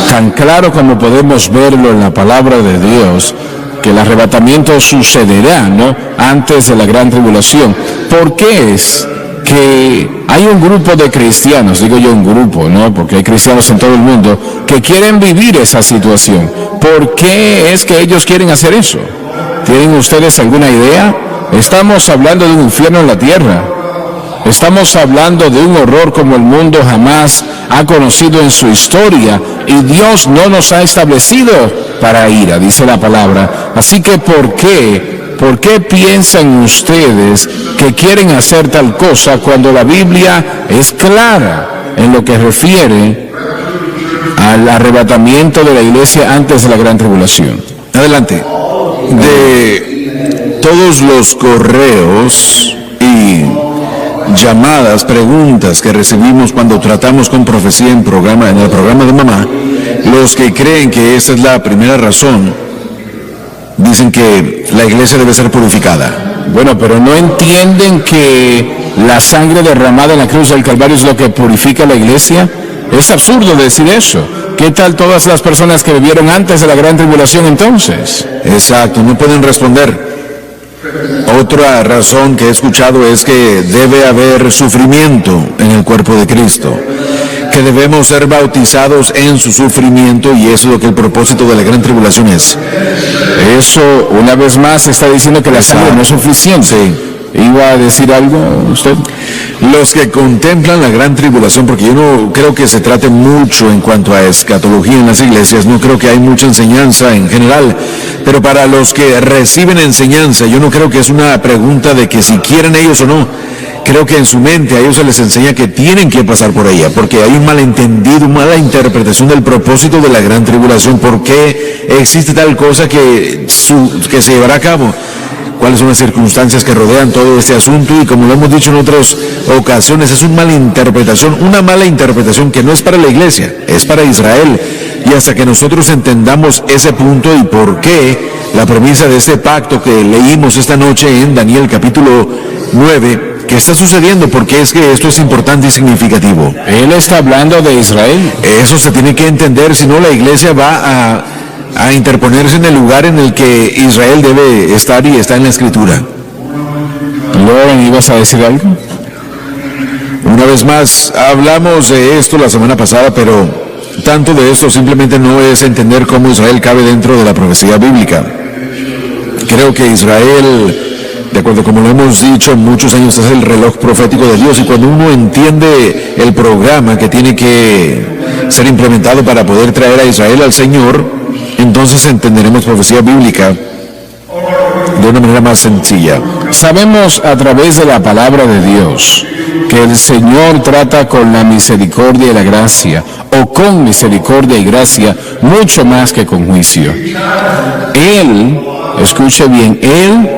Tan claro como podemos verlo en la palabra de Dios, que el arrebatamiento sucederá, ¿no?, antes de la gran tribulación. ¿Por qué es que hay un grupo de cristianos, digo yo un grupo, ¿no?, porque hay cristianos en todo el mundo, que quieren vivir esa situación? ¿Por qué es que ellos quieren hacer eso? ¿Tienen ustedes alguna idea? Estamos hablando de un infierno en la tierra. Estamos hablando de un horror como el mundo jamás ha conocido en su historia, y Dios no nos ha establecido para ira, dice la palabra. Así que ¿por qué piensan ustedes que quieren hacer tal cosa cuando la Biblia es clara en lo que refiere al arrebatamiento de la iglesia antes de la gran tribulación? Adelante. De todos los correos y llamadas, preguntas que recibimos cuando tratamos con profecía en el programa de mamá, los que creen que esa es la primera razón, dicen que la iglesia debe ser purificada. Bueno, pero ¿no entienden que la sangre derramada en la cruz del Calvario es lo que purifica la iglesia? Es absurdo decir eso. ¿Qué tal todas las personas que vivieron antes de la gran tribulación entonces? Exacto, no pueden responder. Otra razón que he escuchado es que debe haber sufrimiento en el cuerpo de Cristo, que debemos ser bautizados en su sufrimiento, y eso es lo que el propósito de la gran tribulación es. Eso, una vez más, está diciendo que la sangre no es suficiente. Sí. ¿Iba a decir algo usted? Los que contemplan la gran tribulación, porque yo no creo que se trate mucho en cuanto a escatología en las iglesias, no creo que hay mucha enseñanza en general, pero para los que reciben enseñanza, yo no creo que es una pregunta de que si quieren ellos o no. Creo que en su mente a ellos se les enseña que tienen que pasar por ella, porque hay un malentendido, mala interpretación del propósito de la gran tribulación. ¿Por qué existe tal cosa que se llevará a cabo? ¿Cuáles son las circunstancias que rodean todo este asunto? Y como lo hemos dicho en otras ocasiones, es una mala interpretación que no es para la iglesia, es para Israel. Y hasta que nosotros entendamos ese punto y por qué la premisa de este pacto que leímos esta noche en Daniel capítulo 9, ¿qué está sucediendo? Porque es que esto es importante y significativo. Él está hablando de Israel. Eso se tiene que entender, si no la iglesia va a interponerse en el lugar en el que Israel debe estar, y está en la Escritura. Loren, ¿ibas a decir algo? Una vez más, hablamos de esto la semana pasada, pero tanto de esto simplemente no es entender cómo Israel cabe dentro de la profecía bíblica. Creo que Israel, de acuerdo como lo hemos dicho muchos años, es el reloj profético de Dios, y cuando uno entiende el programa que tiene que ser implementado para poder traer a Israel al Señor, entonces entenderemos profecía bíblica de una manera más sencilla. Sabemos a través de la palabra de Dios que el Señor trata con la misericordia y la gracia, o con misericordia y gracia, mucho más que con juicio. Él, escuche bien, Él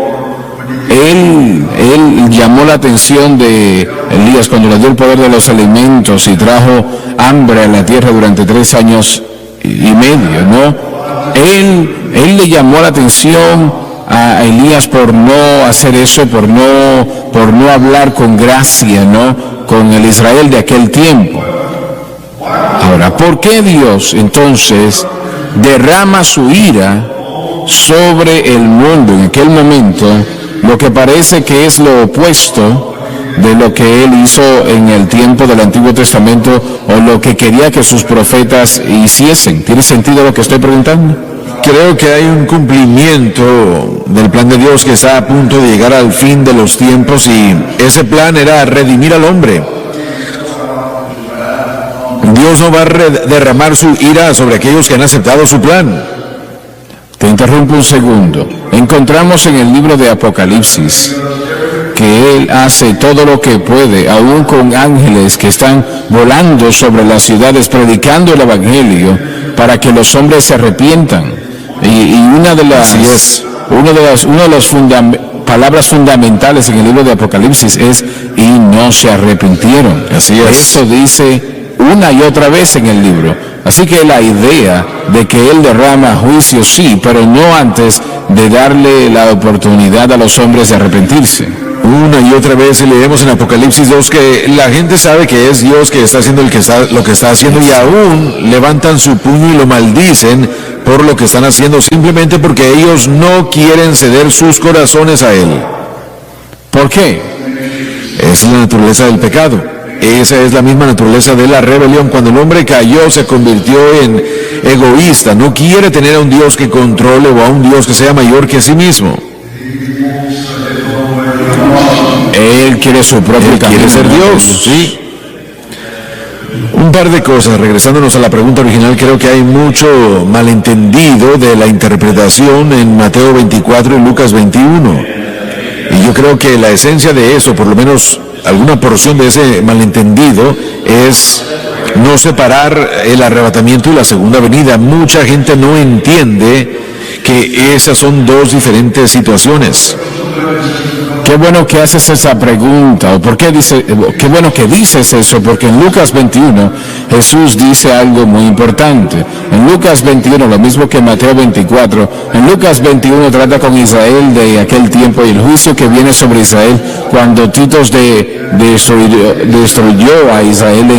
llamó la atención de Elías cuando le dio el poder de los alimentos y trajo hambre a la tierra durante 3 años y medio, ¿no? Él le llamó la atención a Elías por no hacer eso, por no hablar con gracia, ¿no?, con el Israel de aquel tiempo. Ahora, ¿por qué Dios entonces derrama su ira sobre el mundo en aquel momento, lo que parece que es lo opuesto de lo que Él hizo en el tiempo del Antiguo Testamento, o lo que quería que sus profetas hiciesen? ¿Tiene sentido lo que estoy preguntando? Creo que hay un cumplimiento del plan de Dios que está a punto de llegar al fin de los tiempos, y ese plan era redimir al hombre. Dios no va a derramar su ira sobre aquellos que han aceptado su plan. Te interrumpo un segundo. Encontramos en el libro de Apocalipsis que Él hace todo lo que puede, aún con ángeles que están volando sobre las ciudades predicando el Evangelio, para que los hombres se arrepientan. Y una de las palabras fundamentales en el libro de Apocalipsis es: y no se arrepintieron. Así es. Eso dice una y otra vez en el libro. Así que la idea de que Él derrama juicio, sí, pero no antes de darle la oportunidad a los hombres de arrepentirse. Una y otra vez leemos en Apocalipsis 2 que la gente sabe que es Dios que está haciendo lo que está haciendo, y aún levantan su puño y lo maldicen por lo que están haciendo, simplemente porque ellos no quieren ceder sus corazones a Él. ¿Por qué? Esa es la naturaleza del pecado. Esa es la misma naturaleza de la rebelión. Cuando el hombre cayó, se convirtió en egoísta. No quiere tener a un Dios que controle o a un Dios que sea mayor que sí mismo. Él quiere su propio camino. Quiere ser Dios, sí. Un par de cosas, regresándonos a la pregunta original, creo que hay mucho malentendido de la interpretación en Mateo 24 y Lucas 21. Y yo creo que la esencia de eso, por lo menos alguna porción de ese malentendido, es no separar el arrebatamiento y la segunda venida. Mucha gente no entiende que esas son dos diferentes situaciones. Qué bueno que haces esa pregunta, o qué bueno que dices eso, porque en Lucas 21 Jesús dice algo muy importante. En Lucas 21, lo mismo que en Mateo 24, en Lucas 21 trata con Israel de aquel tiempo y el juicio que viene sobre Israel cuando Titos destruyó a Israel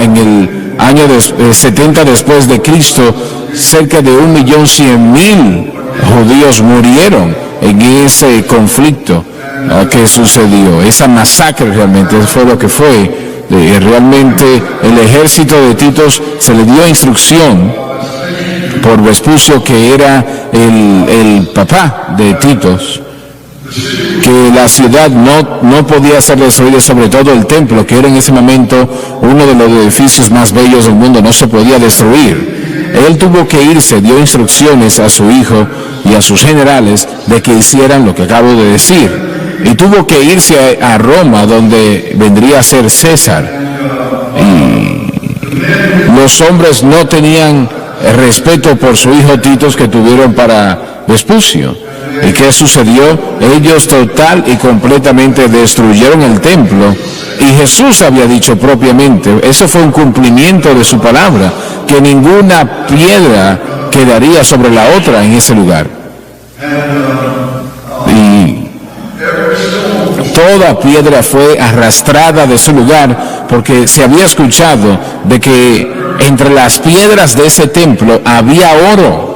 en el año 70 después de Cristo. Cerca de 1.100.000 judíos murieron en ese conflicto que sucedió. Esa masacre realmente fue lo que fue. Realmente el ejército de Titos se le dio instrucción por Vespucio, que era el papá de Titos, que la ciudad no podía ser destruida, sobre todo el templo, que era en ese momento uno de los edificios más bellos del mundo, no se podía destruir. Él tuvo que irse, dio instrucciones a su hijo y a sus generales de que hicieran lo que acabo de decir. Y tuvo que irse a Roma, donde vendría a ser César. Y los hombres no tenían respeto por su hijo Titos que tuvieron para Vespucio. ¿Y qué sucedió? Ellos total y completamente destruyeron el templo. Y Jesús había dicho propiamente, eso fue un cumplimiento de su palabra, que ninguna piedra quedaría sobre la otra en ese lugar. Y toda piedra fue arrastrada de su lugar, porque se había escuchado de que entre las piedras de ese templo había oro.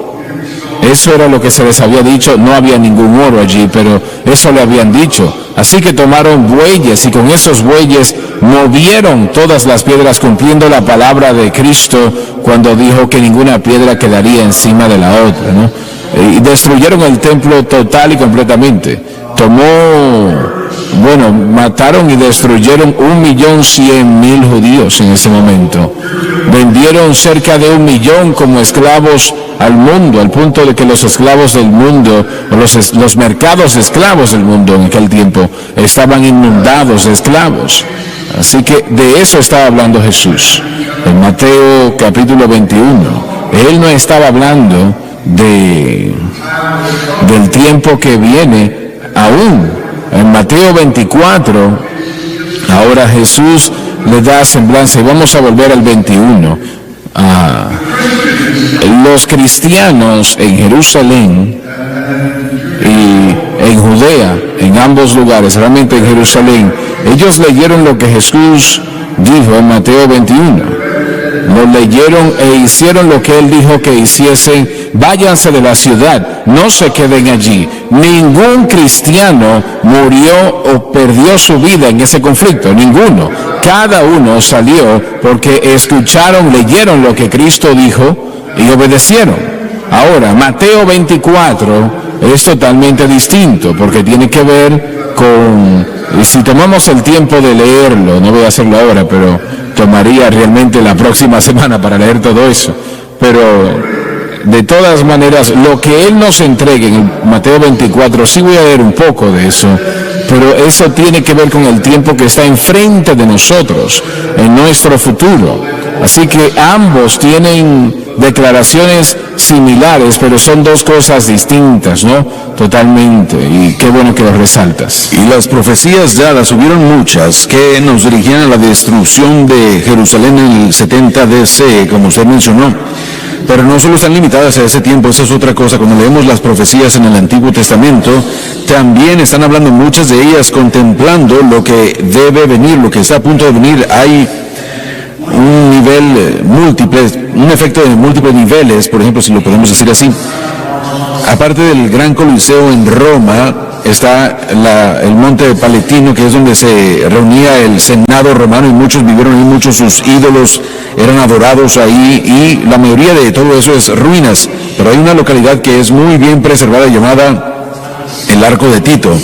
Eso era lo que se les había dicho, no había ningún oro allí, pero eso le habían dicho. Así que tomaron bueyes y con esos bueyes movieron todas las piedras, cumpliendo la palabra de Cristo cuando dijo que ninguna piedra quedaría encima de la otra, ¿no? Y destruyeron el templo total y completamente. Mataron y destruyeron 1.100.000 judíos en ese momento. Vendieron cerca de 1 millón como esclavos al mundo, al punto de que los esclavos del mundo, o los mercados de esclavos del mundo en aquel tiempo, estaban inundados de esclavos. Así que de eso estaba hablando Jesús en Mateo capítulo 21. Él no estaba hablando del tiempo que viene aún. En Mateo 24, ahora Jesús le da semblanza, y vamos a volver al 21. Los cristianos en Jerusalén y en Judea, en ambos lugares, realmente en Jerusalén, ellos leyeron lo que Jesús dijo en Mateo 21. Lo leyeron e hicieron lo que Él dijo que hiciesen. Váyanse de la ciudad, no se queden allí. Ningún cristiano murió o perdió su vida en ese conflicto, ninguno. Cada uno salió porque escucharon, leyeron lo que Cristo dijo y obedecieron. Ahora, Mateo 24 es totalmente distinto, porque tiene que ver con, y si tomamos el tiempo de leerlo, no voy a hacerlo ahora, pero tomaría realmente la próxima semana para leer todo eso, pero de todas maneras, lo que Él nos entregue en Mateo 24, sí voy a leer un poco de eso, pero eso tiene que ver con el tiempo que está enfrente de nosotros, en nuestro futuro. Así que ambos tienen declaraciones similares, pero son dos cosas distintas, ¿no? Totalmente, y qué bueno que lo resaltas. Y las profecías dadas, hubieron muchas, que nos dirigían a la destrucción de Jerusalén en el 70 DC, como usted mencionó. Pero no solo están limitadas a ese tiempo, esa es otra cosa. Cuando leemos las profecías en el Antiguo Testamento, también están hablando muchas de ellas, contemplando lo que debe venir, lo que está a punto de venir. Hay un nivel múltiple, un efecto de múltiples niveles, por ejemplo, si lo podemos decir así. Aparte del Gran Coliseo en Roma, está el Monte Palatino, que es donde se reunía el Senado romano, y muchos vivieron ahí, muchos sus ídolos eran adorados ahí, y la mayoría de todo eso es ruinas. Pero hay una localidad que es muy bien preservada llamada el Arco de Tito,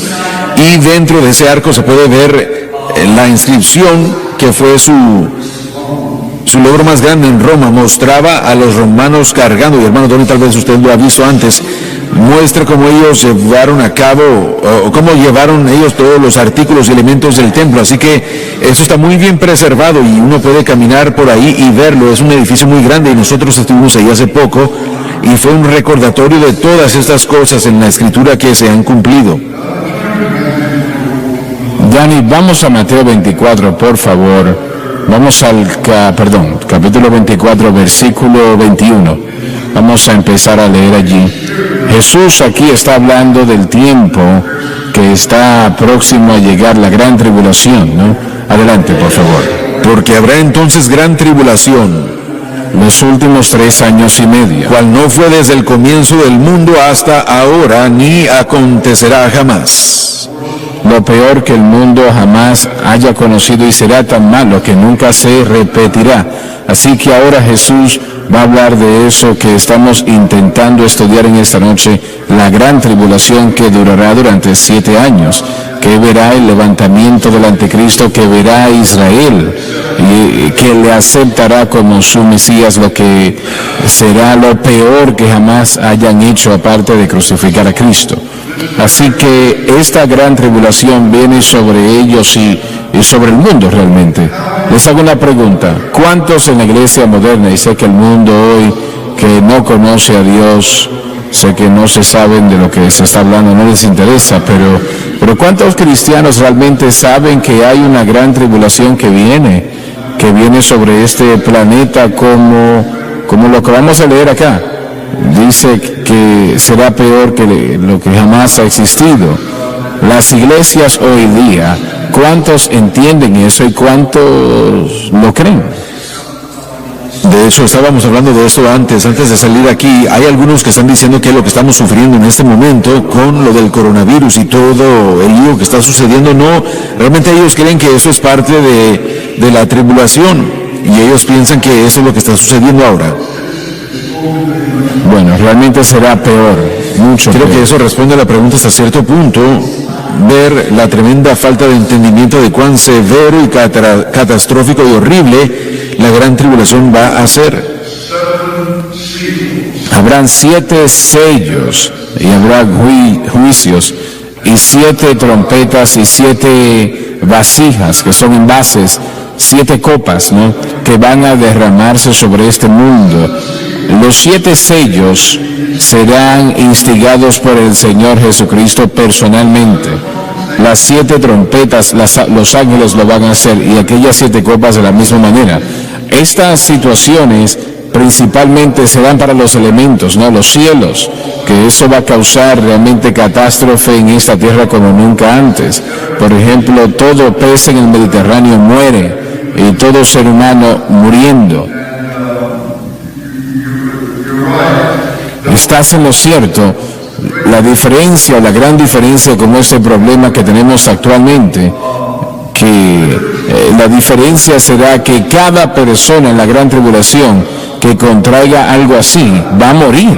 y dentro de ese arco se puede ver la inscripción que fue su logro más grande en Roma. Mostraba a los romanos cargando, y hermano Tony, tal vez usted lo ha visto antes, muestra cómo ellos llevaron a cabo, o cómo llevaron ellos todos los artículos y elementos del templo. Así que eso está muy bien preservado y uno puede caminar por ahí y verlo. Es un edificio muy grande y nosotros estuvimos ahí hace poco y fue un recordatorio de todas estas cosas en la escritura que se han cumplido. Dani, vamos a Mateo 24, por favor. Vamos al capítulo 24, versículo 21. Vamos a empezar a leer allí. Jesús aquí está hablando del tiempo que está próximo a llegar, la gran tribulación, ¿no? Adelante, por favor. Porque habrá entonces gran tribulación, los últimos 3 años y medio, cual no fue desde el comienzo del mundo hasta ahora, ni acontecerá jamás. Lo peor que el mundo jamás haya conocido, y será tan malo que nunca se repetirá. Así que ahora Jesús va a hablar de eso que estamos intentando estudiar en esta noche, la gran tribulación que durará durante 7 años, que verá el levantamiento del anticristo, que verá a Israel y que le aceptará como su Mesías, lo que será lo peor que jamás hayan hecho aparte de crucificar a Cristo. Así que esta gran tribulación viene sobre ellos y sobre el mundo realmente. Les hago una pregunta: ¿cuántos en la iglesia moderna, y sé que el mundo hoy que no conoce a Dios, sé que no se saben de lo que se está hablando, no les interesa, pero ¿cuántos cristianos realmente saben que hay una gran tribulación que viene sobre este planeta como lo que vamos a leer acá? Dice que será peor que lo que jamás ha existido. Las iglesias hoy día, ¿cuántos entienden eso y cuántos lo creen? De hecho, estábamos hablando de esto antes de salir aquí. Hay algunos que están diciendo que lo que estamos sufriendo en este momento con lo del coronavirus y todo el lío que está sucediendo, no, realmente ellos creen que eso es parte de la tribulación, y ellos piensan que eso es lo que está sucediendo ahora. Bueno, realmente será peor, mucho Creo peor. que eso responde a la pregunta hasta cierto punto, ver la tremenda falta de entendimiento de cuán severo y catastrófico y horrible la gran tribulación va a ser. Habrán 7 sellos y habrá juicios, y 7 trompetas y 7 vasijas, que son envases, 7 copas, ¿no?, que van a derramarse sobre este mundo. Los 7 sellos serán instigados por el Señor Jesucristo personalmente. Las 7 trompetas, los ángeles lo van a hacer, y aquellas 7 copas de la misma manera. Estas situaciones principalmente serán para los elementos, ¿no?, los cielos, que eso va a causar realmente catástrofe en esta tierra como nunca antes. Por ejemplo, todo pez en el Mediterráneo muere, y todo ser humano muriendo. Estás en lo cierto. La diferencia, la gran diferencia con este problema que tenemos actualmente, la diferencia será que cada persona en la gran tribulación que contraiga algo así va a morir,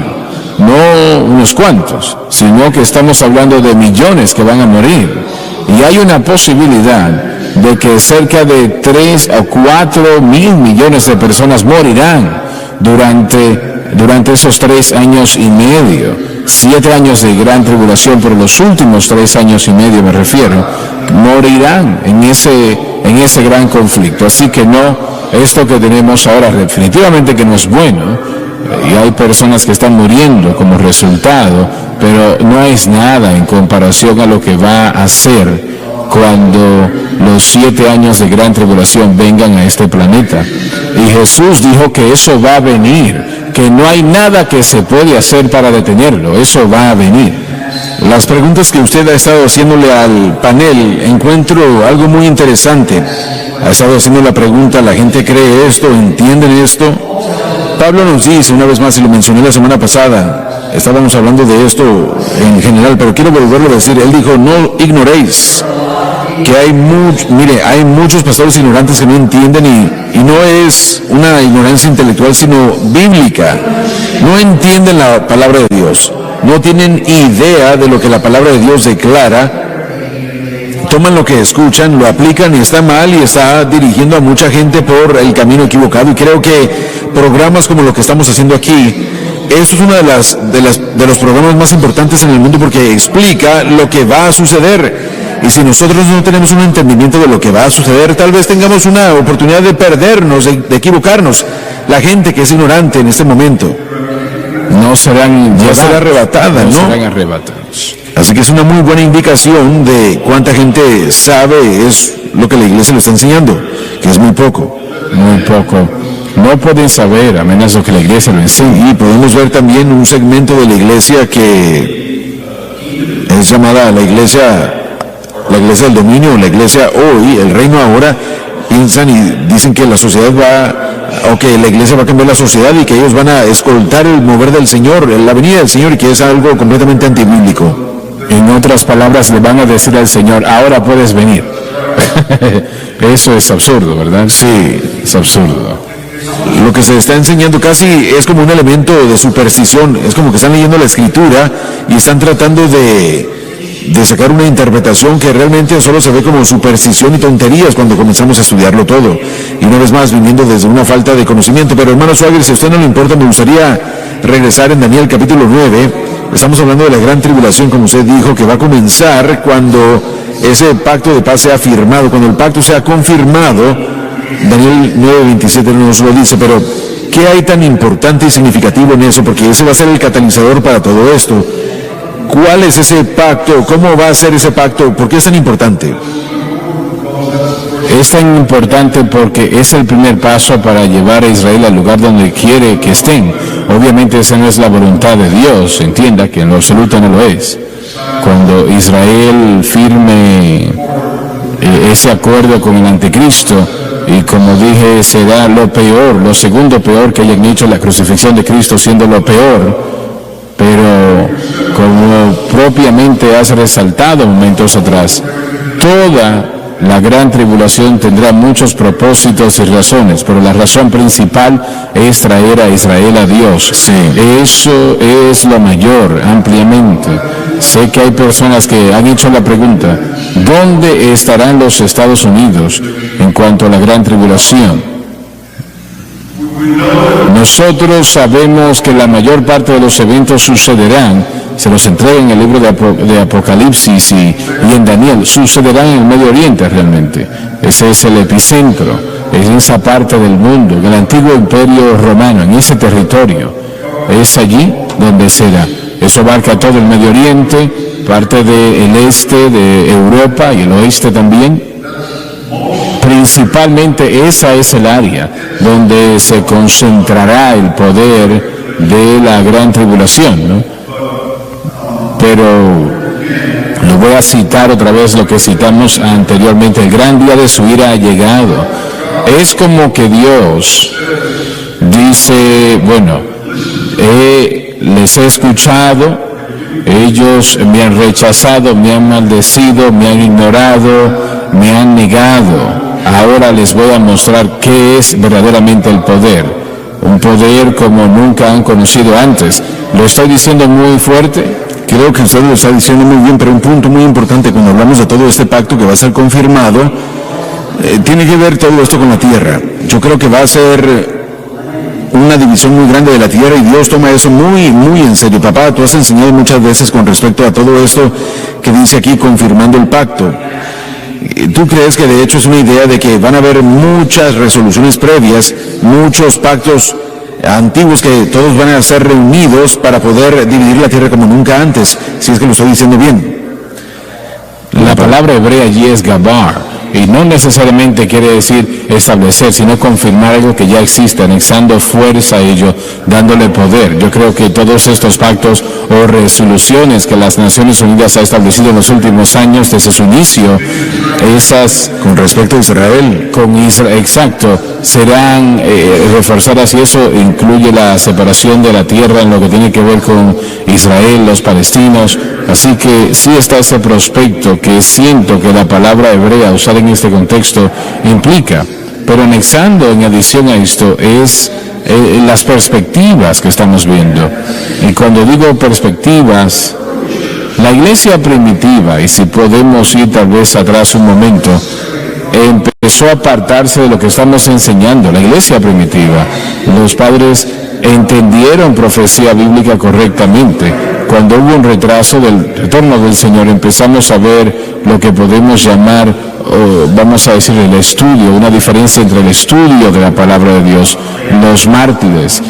no unos cuantos, sino que estamos hablando de millones que van a morir, y hay una posibilidad de que cerca de 3 o 4 mil millones de personas morirán durante esos 3 años y medio. 7 años de gran tribulación, pero los últimos 3 años y medio, me refiero, morirán en ese gran conflicto. Así que no, esto que tenemos ahora definitivamente que no es bueno, y hay personas que están muriendo como resultado, pero no es nada en comparación a lo que va a ser cuando los 7 años de gran tribulación vengan a este planeta. Y Jesús dijo que eso va a venir, que no hay nada que se puede hacer para detenerlo, eso va a venir. Las preguntas que usted ha estado haciéndole al panel, encuentro algo muy interesante. Ha estado haciendo la pregunta, ¿la gente cree esto? ¿Entienden esto? Pablo nos dice, una vez más, y lo mencioné la semana pasada, estábamos hablando de esto en general, pero quiero volverlo a decir. Él dijo, no ignoréis que hay muchos pastores ignorantes que no entienden, y no es una ignorancia intelectual, sino bíblica. No entienden la palabra de Dios, no tienen idea de lo que la palabra de Dios declara, toman lo que escuchan, lo aplican y está mal, y está dirigiendo a mucha gente por el camino equivocado. Y creo que programas como lo que estamos haciendo aquí, eso es uno de los programas más importantes en el mundo, porque explica lo que va a suceder. Y si nosotros no tenemos un entendimiento de lo que va a suceder, tal vez tengamos una oportunidad de perdernos, de equivocarnos. La gente que es ignorante en este momento no será arrebatada, ¿no? serán arrebatados. Así que es una muy buena indicación de cuánta gente sabe es lo que la iglesia le está enseñando, que es muy poco. Muy poco. No pueden saber a menos lo que la iglesia lo enseña. Y podemos ver también un segmento de la iglesia que es llamada la iglesia del dominio, la iglesia hoy, el reino ahora. Piensan y dicen que la sociedad que la iglesia va a cambiar la sociedad y que ellos van a escoltar el mover del Señor, la venida del Señor, y que es algo completamente antibíblico. En otras palabras, le van a decir al Señor, ahora puedes venir. Eso es absurdo, ¿verdad? Sí, es absurdo. Lo que se está enseñando casi es como un elemento de superstición, es como que están leyendo la Escritura y están tratando de sacar una interpretación que realmente solo se ve como superstición y tonterías cuando comenzamos a estudiarlo todo. Y una vez más, viniendo desde una falta de conocimiento. Pero hermano Swagger, si a usted no le importa, me gustaría regresar en Daniel capítulo 9. Estamos hablando de la gran tribulación, como usted dijo, que va a comenzar cuando ese pacto de paz sea firmado, cuando el pacto sea confirmado. Daniel 9:27 nos lo dice, pero ¿qué hay tan importante y significativo en eso? Porque ese va a ser el catalizador para todo esto. ¿Cuál es ese pacto? ¿Cómo va a ser ese pacto? ¿Por qué es tan importante? Es tan importante porque es el primer paso para llevar a Israel al lugar donde quiere que estén. Obviamente esa no es la voluntad de Dios, entienda que en lo absoluto no lo es. Cuando Israel firme ese acuerdo con el anticristo, y como dije, será lo peor, lo segundo peor que hayan hecho, la crucifixión de Cristo siendo lo peor. Pero como propiamente has resaltado momentos atrás, toda la gran tribulación tendrá muchos propósitos y razones, pero la razón principal es traer a Israel a Dios. Sí. Eso es lo mayor, ampliamente. Sé que hay personas que han hecho la pregunta, ¿dónde estarán los Estados Unidos en cuanto a la gran tribulación? Nosotros sabemos que la mayor parte de los eventos sucederán, se los entrega en el libro de Apocalipsis y en Daniel, sucederán en el Medio Oriente realmente. Ese es el epicentro, es esa parte del mundo, en el antiguo imperio romano, en ese territorio. Es allí donde será. Eso abarca todo el Medio Oriente, parte del este de Europa y el oeste también. Principalmente esa es el área donde se concentrará el poder de la gran tribulación, ¿no? Pero lo voy a citar otra vez lo que citamos anteriormente, el gran día de su ira ha llegado. Es como que Dios dice, bueno, les he escuchado, ellos me han rechazado, me han maldecido, me han ignorado, me han negado. Ahora les voy a mostrar qué es verdaderamente el poder. Un poder como nunca han conocido antes. ¿Lo estoy diciendo muy fuerte? Creo que usted lo está diciendo muy bien, pero un punto muy importante cuando hablamos de todo este pacto que va a ser confirmado, tiene que ver todo esto con la tierra. Yo creo que va a ser una división muy grande de la tierra y Dios toma eso muy, muy en serio. Papá, tú has enseñado muchas veces con respecto a todo esto que dice aquí confirmando el pacto. ¿Tú crees que de hecho es una idea de que van a haber muchas resoluciones previas, muchos pactos antiguos, que todos van a ser reunidos para poder dividir la tierra como nunca antes, si es que lo estoy diciendo bien. La palabra hebrea allí es gabar, y no necesariamente quiere decir establecer, sino confirmar algo que ya existe, anexando fuerza a ello, dándole poder. Yo creo que todos estos pactos o resoluciones que las Naciones Unidas ha establecido en los últimos años, desde su inicio, esas con respecto a Israel, exacto, serán reforzadas, y eso incluye la separación de la tierra en lo que tiene que ver con Israel, los palestinos. Así que sí está ese prospecto que siento que la palabra hebrea usada en este contexto implica, pero anexando en adición a esto es las perspectivas que estamos viendo. Y cuando digo perspectivas, la iglesia primitiva, y si podemos ir tal vez atrás un momento, empezó a apartarse de lo que estamos enseñando. La iglesia primitiva, los padres entendieron profecía bíblica correctamente. Cuando hubo un retraso del retorno del Señor, empezamos a ver lo que podemos llamar, vamos a decir, el estudio, una diferencia entre el estudio de la palabra de Dios, los mártires,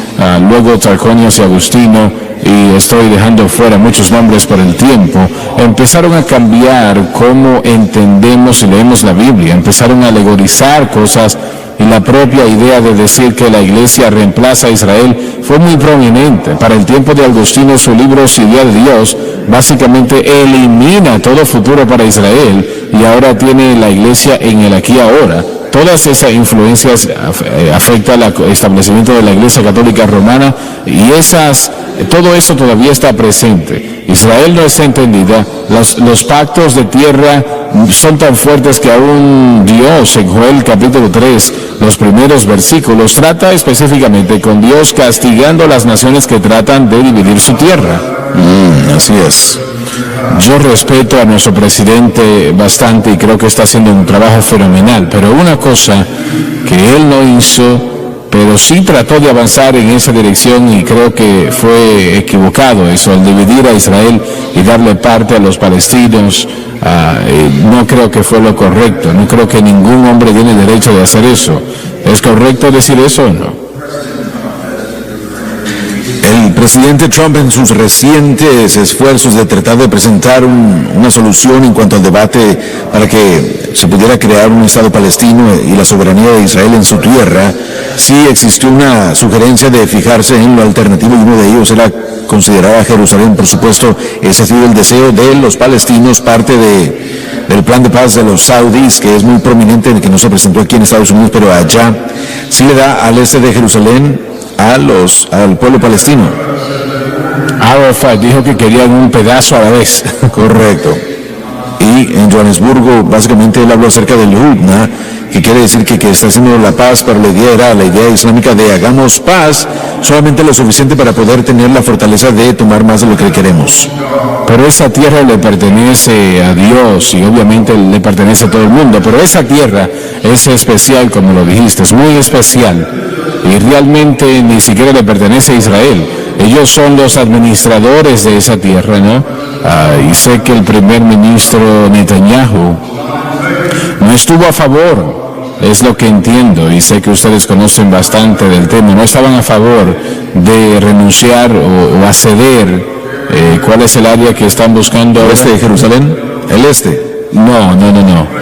luego Tarconios y Agustino, y estoy dejando fuera muchos nombres por el tiempo, empezaron a cambiar cómo entendemos y leemos la Biblia, empezaron a alegorizar cosas, y la propia idea de decir que la iglesia reemplaza a Israel fue muy prominente. Para el tiempo de Agustino, su libro Idea de Dios básicamente elimina todo futuro para Israel, y ahora tiene la iglesia en el aquí y ahora. Todas esas influencias afectan al establecimiento de la Iglesia Católica Romana, y todo eso todavía está presente. Israel no está entendida. Los pactos de tierra son tan fuertes que aún Dios, en Joel capítulo 3, los primeros versículos, trata específicamente con Dios castigando a las naciones que tratan de dividir su tierra. Así es. Yo respeto a nuestro presidente bastante y creo que está haciendo un trabajo fenomenal, pero una cosa que él no hizo, pero sí trató de avanzar en esa dirección, y creo que fue equivocado eso, el dividir a Israel y darle parte a los palestinos. No creo que fue lo correcto. No creo que ningún hombre tiene derecho de hacer eso. ¿Es correcto decir eso o no? El presidente Trump, en sus recientes esfuerzos de tratar de presentar una solución en cuanto al debate para que se pudiera crear un Estado palestino y la soberanía de Israel en su tierra, sí existió una sugerencia de fijarse en lo alternativo, y uno de ellos era considerar a Jerusalén. Por supuesto, ese ha sido el deseo de los palestinos, parte del plan de paz de los saudíes, que es muy prominente, que no se presentó aquí en Estados Unidos, pero allá sí le da al este de Jerusalén al pueblo palestino. Arafat dijo que querían un pedazo a la vez. Correcto. Y en Johannesburgo, básicamente él habló acerca del Hudna, que quiere decir que está haciendo la paz, pero la idea era la idea islámica de hagamos paz, solamente lo suficiente para poder tener la fortaleza de tomar más de lo que queremos. Pero esa tierra le pertenece a Dios, y obviamente le pertenece a todo el mundo, pero esa tierra es especial, como lo dijiste, es muy especial, y realmente ni siquiera le pertenece a Israel. Ellos son los administradores de esa tierra, ¿no? Y sé que el primer ministro Netanyahu no estuvo a favor, es lo que entiendo, y sé que ustedes conocen bastante del tema. No estaban a favor de renunciar o a ceder. ¿Cuál es el área que están buscando? ¿El este de Jerusalén? ¿El este? No.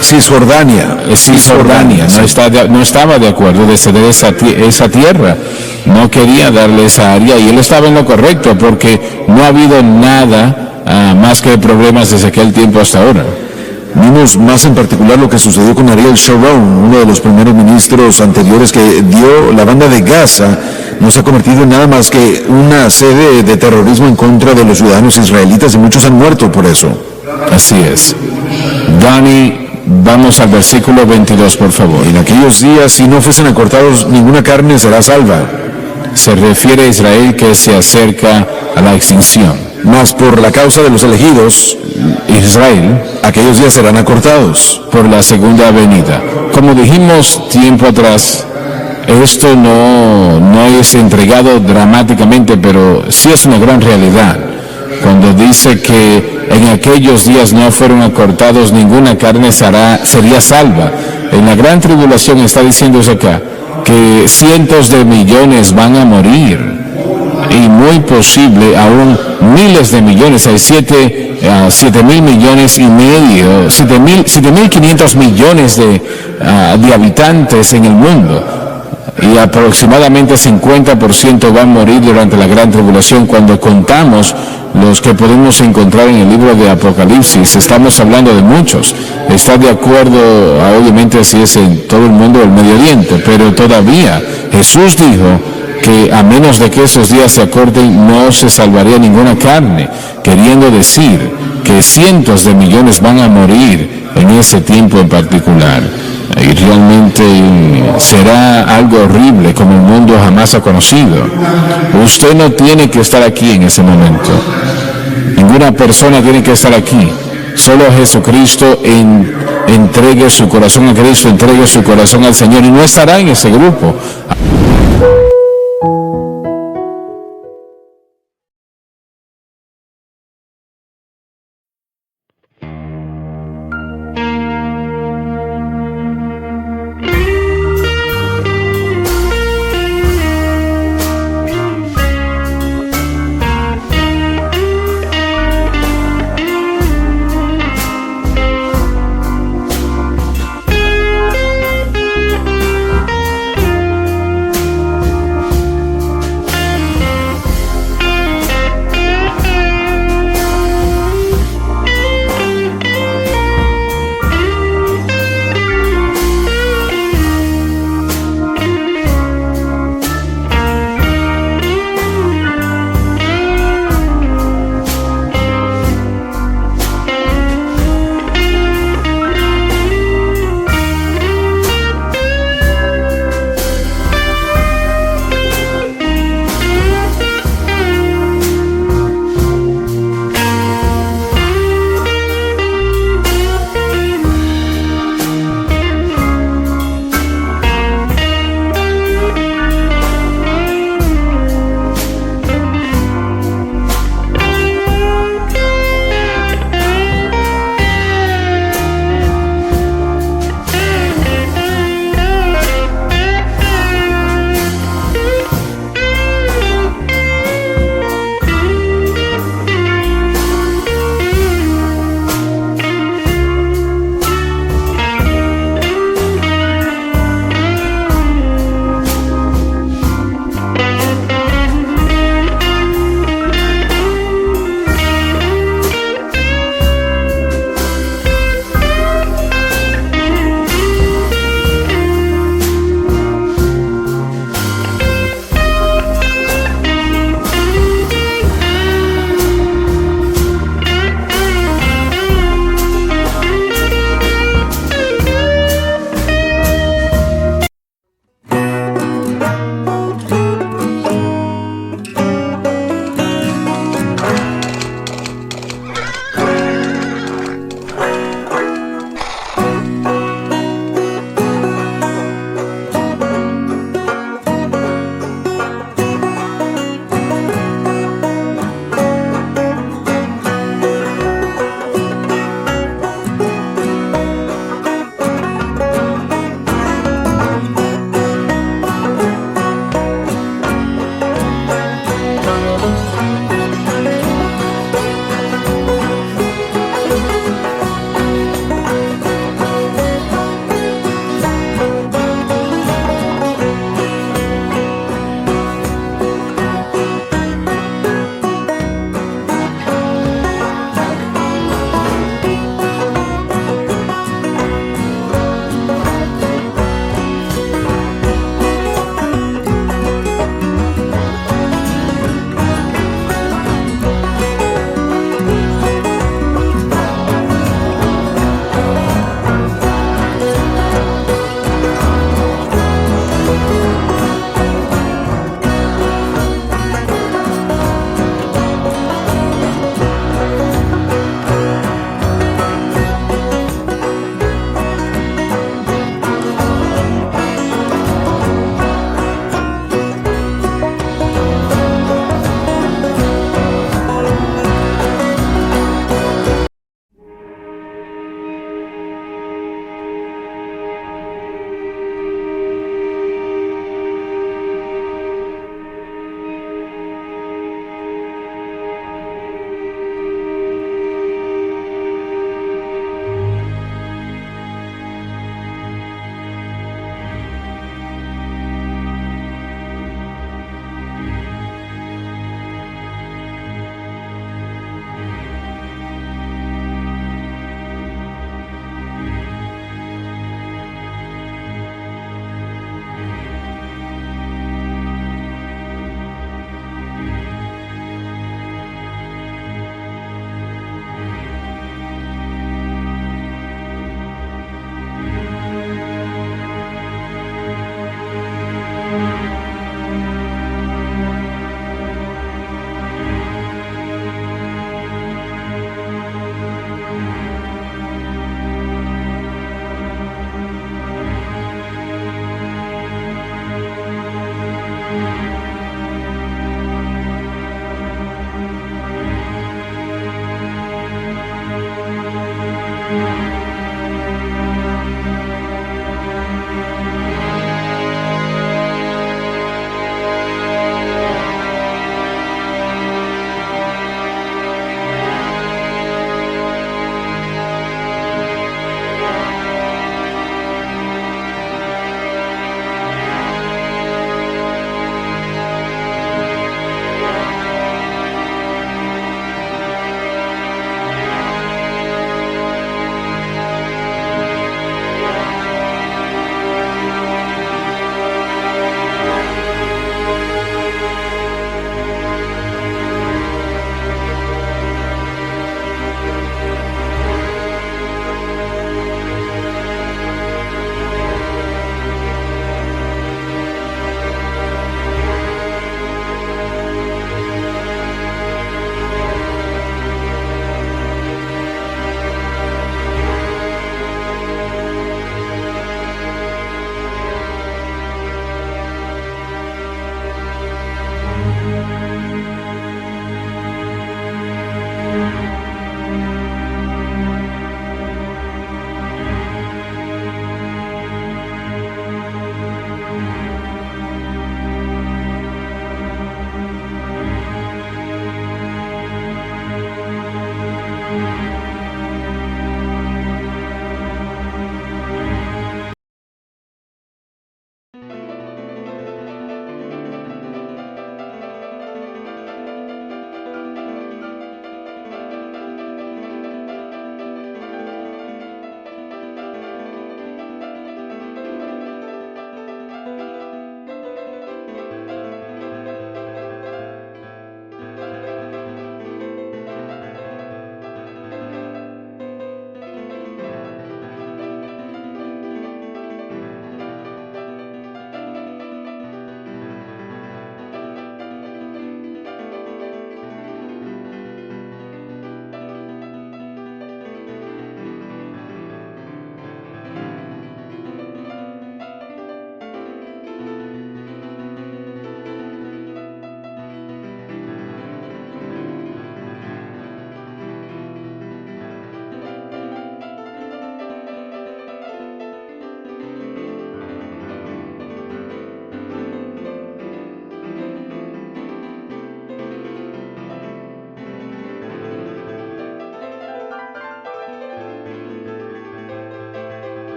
Cisjordania. Cisjordania. No estaba de acuerdo de ceder esa tierra. No quería darle esa área, y él estaba en lo correcto, porque no ha habido nada más que problemas desde aquel tiempo hasta ahora. Vimos más en particular lo que sucedió con Ariel Sharon, uno de los primeros ministros anteriores, que dio la banda de Gaza. No se ha convertido en nada más que una sede de terrorismo en contra de los ciudadanos israelitas, y muchos han muerto por eso. Así es. Dani, vamos al versículo 22, por favor. En aquellos días, si no fuesen acortados, ninguna carne será salva. Se refiere a Israel, que se acerca a la extinción. Mas por la causa de los elegidos, Israel, aquellos días serán acortados. Por la segunda venida. Como dijimos tiempo atrás, esto no es entregado dramáticamente, pero sí es una gran realidad. Cuando dice que en aquellos días no fueron acortados, ninguna carne sería salva. En la gran tribulación está diciendo eso acá, que cientos de millones van a morir y muy posible aún miles de millones. Hay 7.000 millones y medio, 7.500 millones de habitantes en el mundo, y aproximadamente 50% van a morir durante la gran tribulación. Cuando contamos los que podemos encontrar en el libro de Apocalipsis, estamos hablando de muchos. Está de acuerdo, obviamente, si es en todo el mundo del Medio Oriente, pero todavía Jesús dijo que a menos de que esos días se acorten, no se salvaría ninguna carne, queriendo decir que cientos de millones van a morir en ese tiempo en particular. Y realmente será algo horrible como el mundo jamás ha conocido. Usted no tiene que estar aquí en ese momento. Ninguna persona tiene que estar aquí. Solo Jesucristo entregue su corazón a Cristo, entregue su corazón al Señor, y no estará en ese grupo.